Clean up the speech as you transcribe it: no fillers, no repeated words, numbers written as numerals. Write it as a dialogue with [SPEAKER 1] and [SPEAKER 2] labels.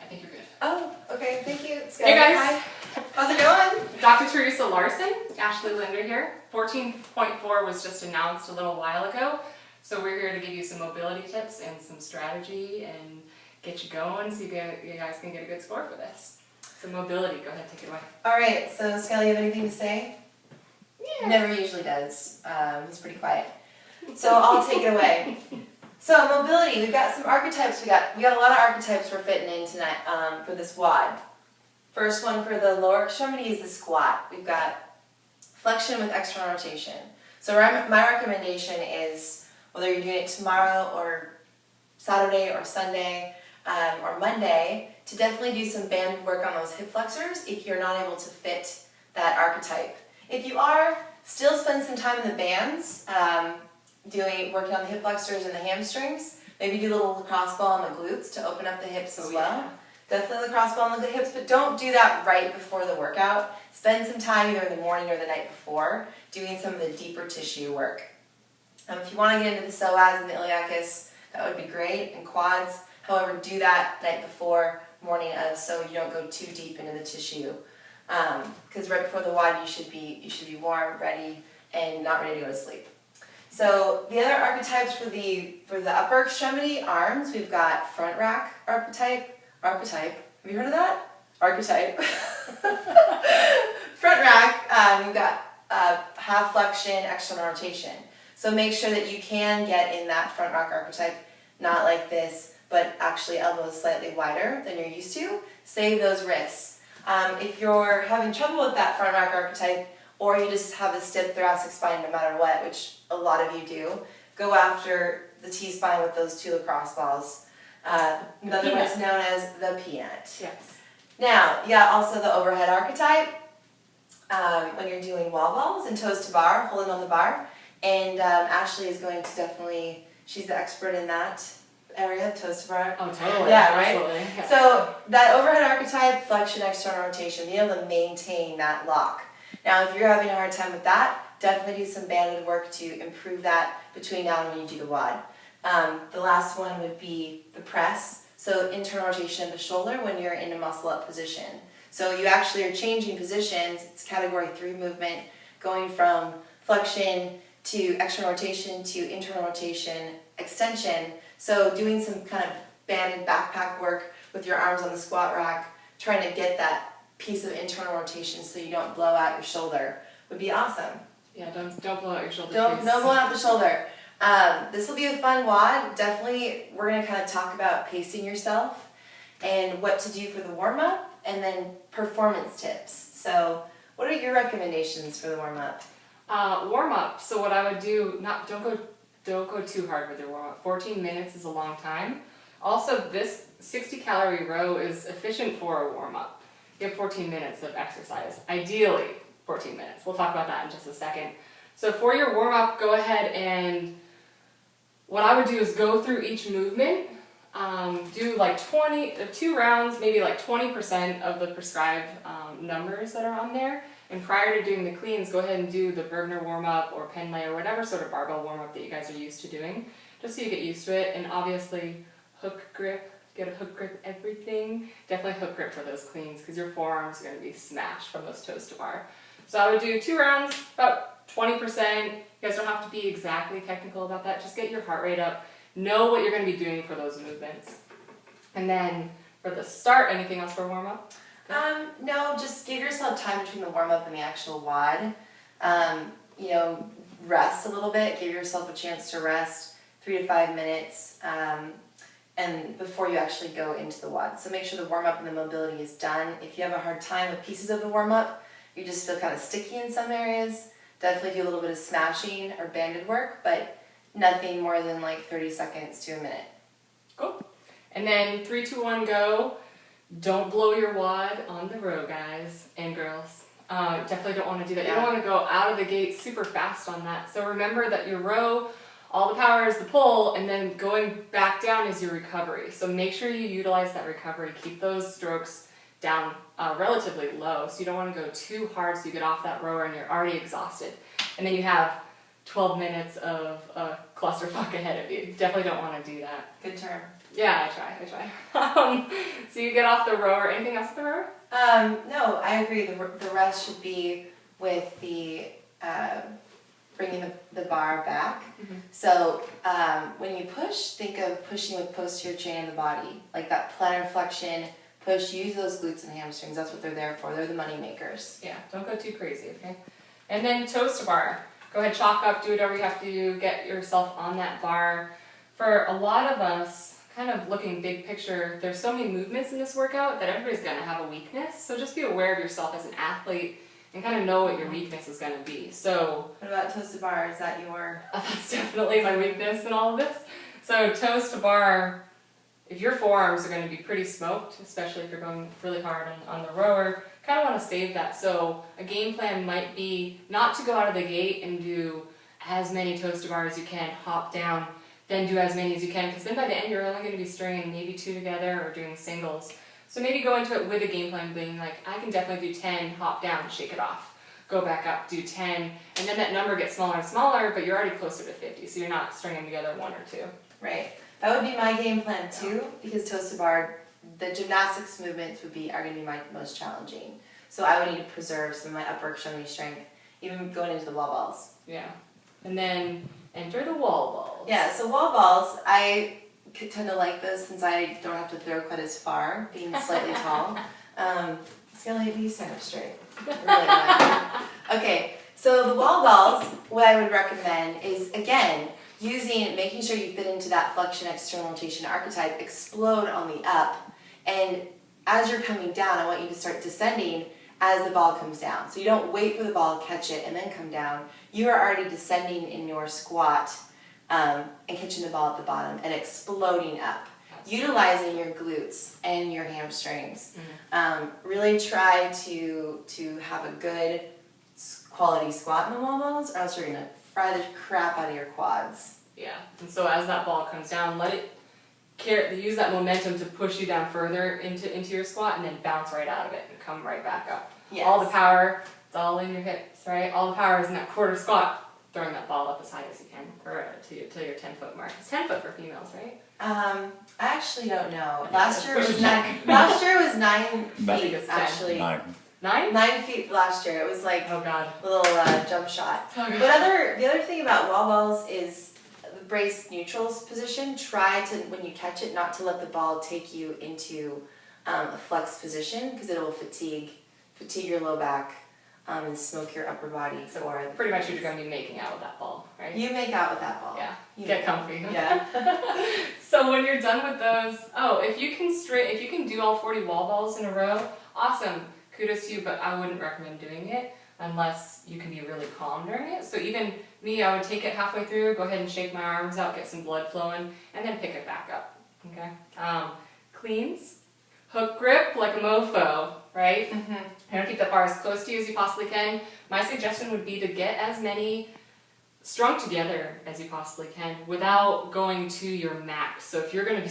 [SPEAKER 1] I think you're good.
[SPEAKER 2] Oh, okay, thank you.
[SPEAKER 1] Hey guys.
[SPEAKER 2] Hi. How's it going?
[SPEAKER 1] Dr. Teresa Larson, Ashley Linder here. 14.4 was just announced a little while ago. So we're here to give you some mobility tips and some strategy and get you going so you guys can get a good score for this. So mobility, go ahead, take it away.
[SPEAKER 2] All right, so Skelly, you have anything to say?
[SPEAKER 1] Yeah.
[SPEAKER 2] Never usually does. He's pretty quiet. So I'll take it away. So mobility, we've got some archetypes. We got a lot of archetypes we're fitting in tonight for this WOD. First one for the lower extremity is the squat. We've got flexion with external rotation. So my recommendation is, whether you're doing it tomorrow or Saturday or Sunday or Monday, to definitely do some banded work on those hip flexors if you're not able to fit that archetype. If you are, still spend some time in the bands, working on the hip flexors and the hamstrings. Maybe do a little lacrosse ball on the glutes to open up the hips as well.
[SPEAKER 1] Yeah.
[SPEAKER 2] Definitely lacrosse ball on the hips, but don't do that right before the workout. Spend some time either in the morning or the night before doing some of the deeper tissue work. If you want to get into the psoas and the iliacus, that would be great, and quads. However, do that night before, morning of, so you don't go too deep into the tissue. Because right before the WOD, you should be warm, ready, and not ready to go to sleep. So the other archetypes for the upper extremity, arms, we've got front rack archetype. Have you heard of that? Archetype. Front rack, we've got half flexion, external rotation. So make sure that you can get in that front rack archetype, not like this, but actually elbows slightly wider than you're used to. Save those wrists. If you're having trouble with that front rack archetype, or you just have a stiff thoracic spine no matter what, which a lot of you do, go after the T-spine with those two lacrosse balls, otherwise known as the peanut.
[SPEAKER 1] Yes.
[SPEAKER 2] Now, you got also the overhead archetype, when you're doing wall balls and toes to bar, holding on the bar. And Ashley is going to definitely, she's the expert in that area, toes to bar.
[SPEAKER 1] Oh, totally.
[SPEAKER 2] Yeah, right?
[SPEAKER 1] Absolutely. Yeah.
[SPEAKER 2] So that overhead archetype, flexion, external rotation, being able to maintain that lock. Now, if you're having a hard time with that, definitely do some banded work to improve that between now and when you do the WOD. The last one would be the press, so internal rotation of the shoulder when you're in a muscle up position. So you actually are changing positions. It's category 3 movement, going from flexion to external rotation to internal rotation, extension. So doing some kind of banded backpack work with your arms on the squat rack, trying to get that piece of internal rotation so you don't blow out your shoulder would be awesome.
[SPEAKER 1] Yeah, don't blow out your shoulder.
[SPEAKER 2] Don't
[SPEAKER 1] please.
[SPEAKER 2] blow out the shoulder. This will be a fun WOD. Definitely, we're going to kind of talk about pacing yourself and what to do for the warm-up, and then performance tips. So what are your recommendations for the warm-up?
[SPEAKER 1] Warm up. So what I would do, don't go too hard with your warm up. 14 minutes is a long time. Also, this 60-calorie row is efficient for a warm up. You have 14 minutes of exercise. Ideally, 14 minutes. We'll talk about that in just a second. So for your warm up, go ahead and what I would do is go through each movement. Do like 2 rounds, maybe like 20% of the prescribed numbers that are on there. And prior to doing the cleans, go ahead and do the Bergner warm-up or Pendlay or whatever sort of barbell warm-up that you guys are used to doing, just so you get used to it. And obviously, hook grip, get a hook grip everything. Definitely hook grip for those cleans because your forearms are going to be smashed from those toes to bar. So I would do 2 rounds, about 20%. You guys don't have to be exactly technical about that. Just get your heart rate up. Know what you're going to be doing for those movements. And then for the start, anything else for warm-up?
[SPEAKER 2] No, just give yourself time between the warm-up and the actual WOD. You know, rest a little bit. Give yourself a chance to rest 3 to 5 minutes and before you actually go into the WOD. So make sure the warm-up and the mobility is done. If you have a hard time with pieces of the warm-up, you just feel kind of sticky in some areas, definitely do a little bit of smashing or banded work, but nothing more than like 30 seconds to a minute.
[SPEAKER 1] Cool. And then 3, 2, 1, go. Don't blow your WOD on the row, guys and girls. Definitely don't want to do that. You don't want to go out of the gate super fast on that. So remember that your row, all the power is the pull, and then going back down is your recovery. So make sure you utilize that recovery. Keep those strokes down relatively low. So you don't want to go too hard so you get off that rower and you're already exhausted. And then you have 12 minutes of clusterfuck ahead of you. Definitely don't want to do that.
[SPEAKER 2] Good term.
[SPEAKER 1] Yeah, I try. So you get off the rower. Anything else with the rower?
[SPEAKER 2] No, I agree. The rest should be with the bringing the bar back.
[SPEAKER 1] Mhm.
[SPEAKER 2] So when you push, think of pushing with posterior chain in the body, like that plantar flexion push. Use those glutes and hamstrings. That's what they're there for. They're the money makers.
[SPEAKER 1] Yeah, don't go too crazy, okay? And then toes to bar. Go ahead, chalk up, do whatever you have to do, get yourself on that bar. For a lot of us, kind of looking big picture, there's so many movements in this workout that everybody's gonna have a weakness. So just be aware of yourself as an athlete and kind of know what your weakness is gonna be. So
[SPEAKER 2] What about toes to bar? Is that your?
[SPEAKER 1] that's definitely my weakness in all of this. So toes to bar, if your forearms are going to be pretty smoked, especially if you're going really hard on the rower, kind of want to save that. So a game plan might be not to go out of the gate and do as many toes to bar as you can, hop down, then do as many as you can, because then by the end you're only going to be stringing maybe 2 together or doing singles. So maybe go into it with a game plan being like, I can definitely do 10, hop down, shake it off. Go back up, do 10, and then that number gets smaller and smaller, but you're already closer to 50, so you're not stringing together 1 or 2.
[SPEAKER 2] Right. That would be my game plan too, because toes to bar, the gymnastics movements are going to be my most challenging. So I would need to preserve some of my upper extremity strength, even going into the wall balls.
[SPEAKER 1] Yeah. And then enter the wall balls.
[SPEAKER 2] Yeah, so wall balls, I tend to like this since I don't have to throw quite as far, being slightly tall. Skelly, you stand up straight. Really annoying. Okay, so the wall balls, what I would recommend is, again, making sure you fit into that flexion external rotation archetype, explode on the up, and as you're coming down, I want you to start descending as the ball comes down. So you don't wait for the ball to catch it and then come down. You are already descending in your squat and catching the ball at the bottom and exploding up, utilizing your glutes and your hamstrings. Really try to have a good quality squat in the wall balls, or else you're going to fry the crap out of your quads.
[SPEAKER 1] Yeah, and so as that ball comes down, let it use that momentum to push you down further into your squat and then bounce right out of it and come right back up.
[SPEAKER 2] Yes.
[SPEAKER 1] All the power, it's all in your hips, right? All the power is in that quarter squat, throwing that ball up as high as you can, or to your 10-foot mark. It's 10 foot for females, right?
[SPEAKER 2] I actually don't know.
[SPEAKER 1] Okay,
[SPEAKER 2] Last year
[SPEAKER 1] let's
[SPEAKER 2] was
[SPEAKER 1] push it.
[SPEAKER 2] 9. Last year was 9
[SPEAKER 1] I think
[SPEAKER 2] feet.
[SPEAKER 1] it's 10.
[SPEAKER 2] Actually,
[SPEAKER 3] 9.
[SPEAKER 1] 9?
[SPEAKER 2] 9 feet last year. It was like
[SPEAKER 1] Oh god.
[SPEAKER 2] a little jump shot.
[SPEAKER 1] Okay.
[SPEAKER 2] But the other thing about wall balls is the brace neutrals position. Try to, when you catch it, not to let the ball take you into a flex position, because it will fatigue your low back and smoke your upper body.
[SPEAKER 1] So
[SPEAKER 2] for
[SPEAKER 1] pretty much you're going to be making out with that ball, right?
[SPEAKER 2] You make out with that ball.
[SPEAKER 1] Yeah.
[SPEAKER 2] You
[SPEAKER 1] Get
[SPEAKER 2] make-
[SPEAKER 1] comfy.
[SPEAKER 2] Yeah.
[SPEAKER 1] So when you're done with those, if you can do all 40 wall balls in a row, awesome. Kudos to you, but I wouldn't recommend doing it unless you can be really calm during it. So even me, I would take it halfway through, go ahead and shake my arms out, get some blood flowing, and then pick it back up. Okay. Cleans, hook grip like a mofo, right?
[SPEAKER 2] Mm-hmm.
[SPEAKER 1] You want to keep the bar as close to you as you possibly can. My suggestion would be to get as many strung together as you possibly can without going to your max. So if you're going to be